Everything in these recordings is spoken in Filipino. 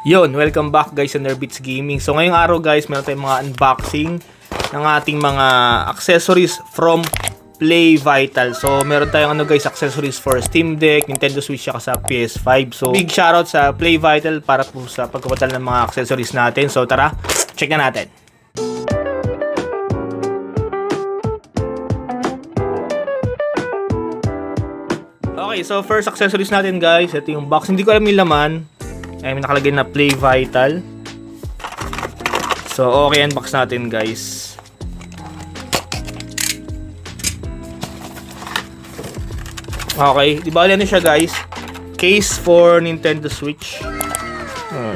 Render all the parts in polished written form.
Yun, welcome back guys sa Nerbeats Gaming. So ngayong araw guys, meron tayong mga unboxing ng ating mga accessories from Play Vital. So meron tayong guys, accessories for Steam Deck, Nintendo Switch at sa PS5. So big shoutout sa Play Vital para po sa pagkapatal ng mga accessories natin. So tara, check na natin. Okay, so first accessories natin guys, ito yung box. Hindi ko alam yung laman. Ay, may nakalagay na Play Vital. So, okay, unbox natin guys. Okay, di ba ano siya guys? Case for Nintendo Switch.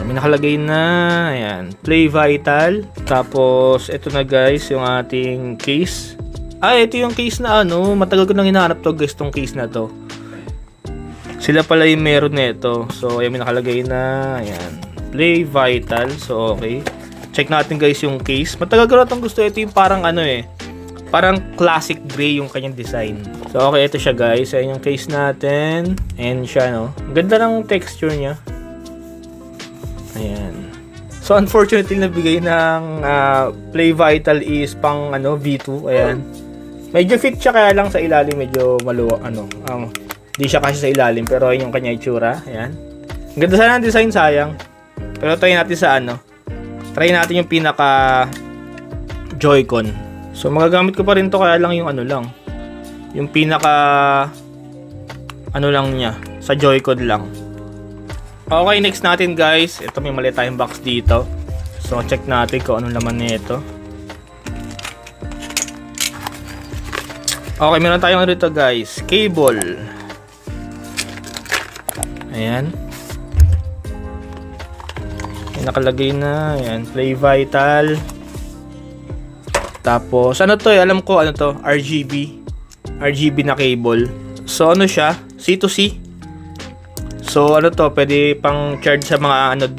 May nakalagay na, ayan, Play Vital. Tapos, ito na guys, yung ating case. Ito yung case na matagal ko nang hinahanap to guys, tong case na to. Sila pala yung meron nito. So, ayan, may nakalagay na. Ayan. Play Vital. So, okay. Check natin guys yung case. Matagal ko na itong gusto. Ito yung parang parang classic gray yung kanyang design. So, okay. Ito siya guys. Ayan yung case natin. Ayan siya, no. Ang ganda ng texture niya. Ayan. So, unfortunately, nabigay ng Play Vital is pang V2. Ayan. Medyo fit siya, kaya lang sa ilalim medyo maluwag. Hindi siya kasi sa ilalim, pero ayun yung kanya itsura. Ayan. Ang ganda sana ng design, sayang. Pero try natin sa try natin yung pinaka Joy-Con. So magagamit ko pa rin to, kaya lang yung lang. Yung pinaka lang niya, sa Joy-Con lang. Okay, next natin guys. Ito, may mali tayong box dito. So check natin kung anong laman nito. Okay, meron tayong rito guys, cable. Ayan. May nakalagay na. Ayan. Play Vital. Tapos, alam ko, RGB. RGB na cable. So, siya? C2C. So, pwede pang charge sa mga,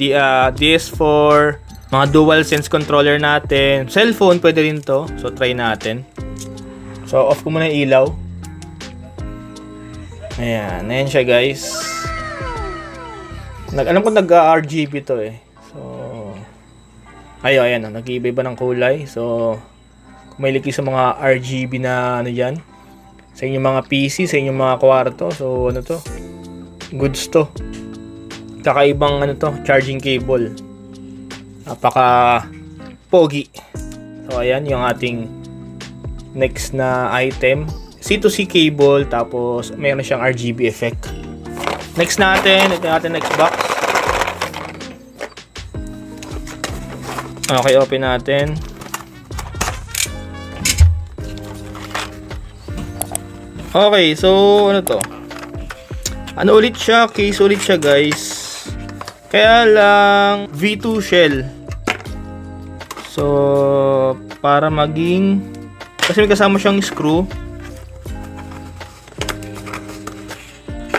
DS4, mga DualSense controller natin. Cellphone, pwede rin to. So, try natin. So, off ko muna yung ilaw. Ayan. Ayan siya, guys. Alam ko nag-RGB to eh. So, ayan, nag-iiba ng kulay. So, kung may liki sa mga RGB na dyan, sa inyong mga PC, sa inyong mga kwarto. So, to? Goods to. Kakaibang charging cable. Napaka pogi. So, ayan, yung ating next na item. C2C cable, tapos mayroon siyang RGB effect. Next natin, ito natin next box. Okay, open natin. Okay, so to? Ulit siya? Case ulit siya guys. Kaya lang V2 shell. So, para maging, kasi may kasama siyang screw.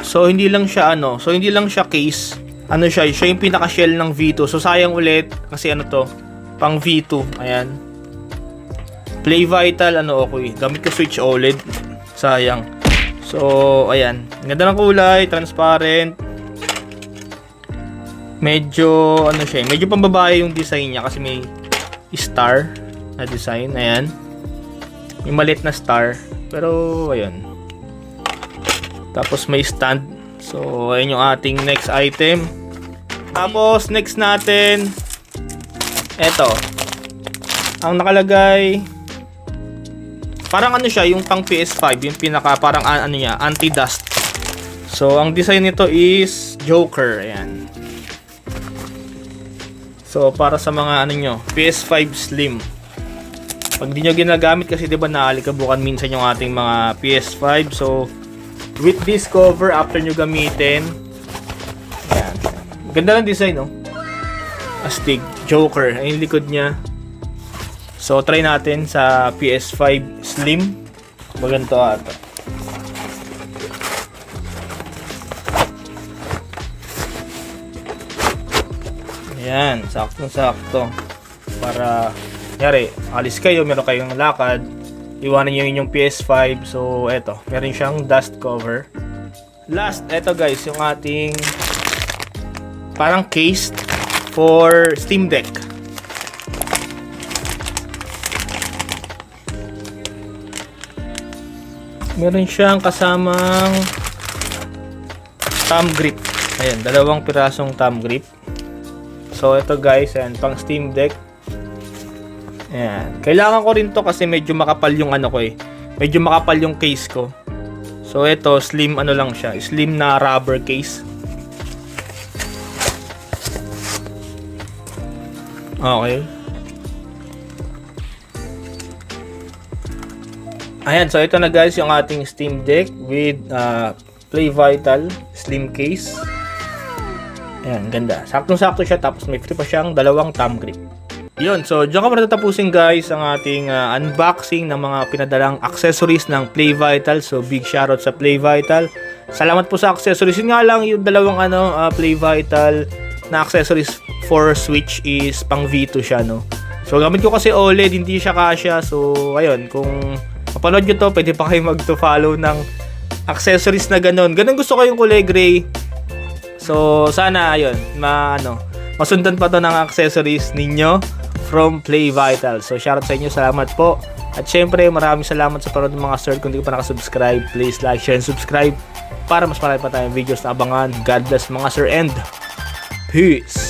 So hindi lang siya so hindi lang siya case. Siya yung pinaka shell ng V2. So sayang ulit kasi pang V2. Ayan. Play Vital okay. Gamit ko Switch OLED. Sayang. So ayan. Ganda ng kulay, transparent. Medyo siya, medyo pambabae yung design niya kasi may star na design. Ayan. May maliit na star. Pero ayan. Tapos may stand. So, ayun yung ating next item. Tapos, next natin, eto. Ang nakalagay, parang siya, yung pang PS5. Yung pinaka, parang anti-dust. So, ang design nito is Joker. Ayan. So, para sa mga PS5 Slim. Pag di nyo ginagamit kasi diba naalikabukan minsan yung ating mga PS5. So, with this cover, after nyo gamitin, ayan. Ganda ng design, astig, Joker. Ayun yung likod niya. So, try natin sa PS5 Slim. Maganto ata. Ayan, sakto-sakto. Para, nyari, alis kayo, meron kayong lakad. Iwanan nyo yung PS5. So, eto. Meron siyang dust cover. Last, eto guys, yung ating parang case. for Steam Deck. Meron siyang kasamang thumb grip. Ayan, 2 pirasong thumb grip. So, ito guys, ayan, pang Steam Deck. Ayan. Kailangan ko rin to kasi medyo makapal yung ano ko eh. Medyo makapal yung case ko. So, ito, slim ano lang siya. Slim na rubber case. Okay. Ayan, so ito na guys yung ating Steam Deck with Play Vital slim case. Ayan, ganda. Saktong-sakto siya tapos may free pa siyang 2 thumb grip. Yun, so diyan ko muna tatapusin guys ang ating unboxing ng mga pinadalang accessories ng Play Vital. So big shoutout sa Play Vital. Salamat po sa accessories. Yun nga lang yung 2 Play Vital na accessories for Switch is pang V2 siya, no. So gamit ko kasi OLED, hindi siya kasya. So ayun, kung mapanood nyo to, pwede pa kayo mag-follow ng accessories na ganun. Ganun gusto ko yung kulay gray. So, sana, ayun, masundan pa to ng accessories ninyo from Play Vital. So, shoutout sa inyo. Salamat po. At syempre, maraming salamat sa panood ng mga sir. Kung hindi ko pa nakasubscribe, please like, share, and subscribe para mas marami pa tayong videos na abangan. God bless mga sir and peace!